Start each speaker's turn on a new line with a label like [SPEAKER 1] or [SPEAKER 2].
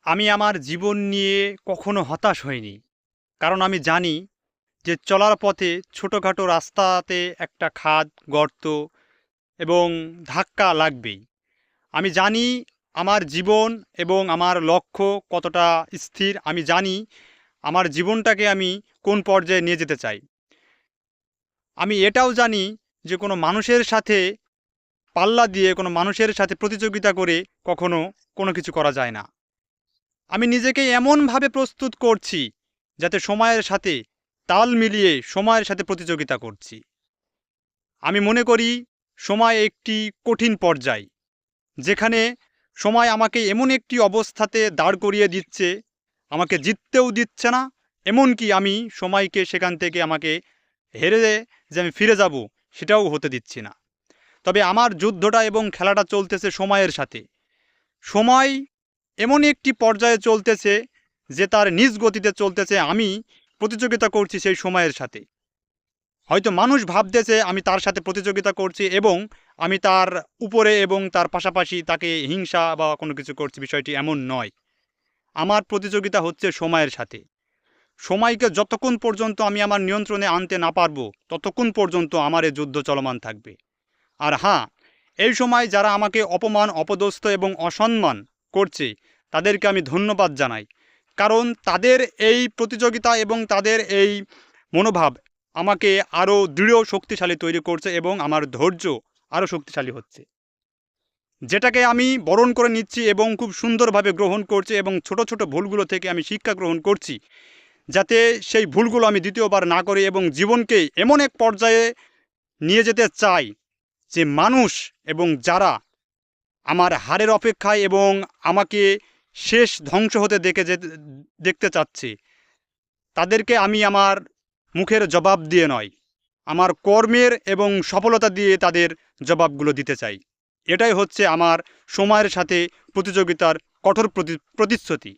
[SPEAKER 1] আমি আমার জীবন নিয়ে কখনো হতাশ হইনি। কারণ আমি জানি যে চলার পথে ছোটখাটো রাস্তাতে একটা খাদ, গর্ত এবং ধাক্কা লাগবেই। আমি জানি আমার জীবন এবং আমার লক্ষ্য কতটা স্থির। আমি জানি আমার জীবনটাকে আমি কোন পর্যায়ে নিয়ে যেতে চাই। আমি এটাও জানি যে কোনো মানুষের সাথে পাল্লা দিয়ে, কোনো মানুষের সাথে প্রতিযোগিতা করে কখনো কোনো কিছু করা যায় না। আমি নিজেকে এমনভাবে প্রস্তুত করছি যাতে সময়ের সাথে তাল মিলিয়ে সময়ের সাথে প্রতিযোগিতা করছি। আমি মনে করি সময় একটি কঠিন পর্যায়, যেখানে সময় আমাকে এমন একটি অবস্থাতে দাঁড় করিয়ে দিচ্ছে, আমাকে জিততেও দিচ্ছে না, এমনকি আমি সময়কে সেখান থেকে আমাকে হেরে যে আমি ফিরে যাব সেটাও হতে দিচ্ছি না। তবে আমার যুদ্ধটা এবং খেলাটা চলতেছে সময়ের সাথে। সময় এমন একটি পর্যায়ে চলতেছে যে তার নিজ গতিতে চলতেছে, আমি প্রতিযোগিতা করছি সেই সময়ের সাথে। হয়তো মানুষ ভাবতেছে আমি তার সাথে প্রতিযোগিতা করছি এবং আমি তার উপরে এবং তার পাশাপাশি তাকে হিংসা বা কোনো কিছু করছি, বিষয়টি এমন নয়। আমার প্রতিযোগিতা হচ্ছে সময়ের সাথে। সময়কে যতক্ষণ পর্যন্ত আমি আমার নিয়ন্ত্রণে আনতে না পারবো ততক্ষণ পর্যন্ত আমার এই যুদ্ধ চলমান থাকবে। আর হ্যাঁ, এই সময় যারা আমাকে অপমান, অপদস্থ এবং অসম্মান করছে তাদেরকে আমি ধন্যবাদ জানাই। কারণ তাদের এই প্রতিযোগিতা এবং তাদের এই মনোভাব আমাকে আরও দৃঢ় শক্তিশালী তৈরি করছে এবং আমার ধৈর্য আরও শক্তিশালী হচ্ছে, যেটাকে আমি বরণ করে নিচ্ছি এবং খুব সুন্দরভাবে গ্রহণ করছি এবং ছোট ছোট ভুলগুলো থেকে আমি শিক্ষা গ্রহণ করছি, যাতে সেই ভুলগুলো আমি দ্বিতীয়বার না করি এবং জীবনকে এমন এক পর্যায়ে নিয়ে যেতে চাই যে মানুষ এবং যারা আমার হারের অপেক্ষায় এবং আমাকে শেষ ধ্বংস হতে দেখতে চাচ্ছে, তাদেরকে আমি আমার মুখের জবাব দিয়ে নয়, আমার কর্মের এবং সফলতা দিয়ে তাদের জবাবগুলো দিতে চাই। এটাই হচ্ছে আমার সময়ের সাথে প্রতিযোগিতার কঠোর প্রতিশ্রুতি।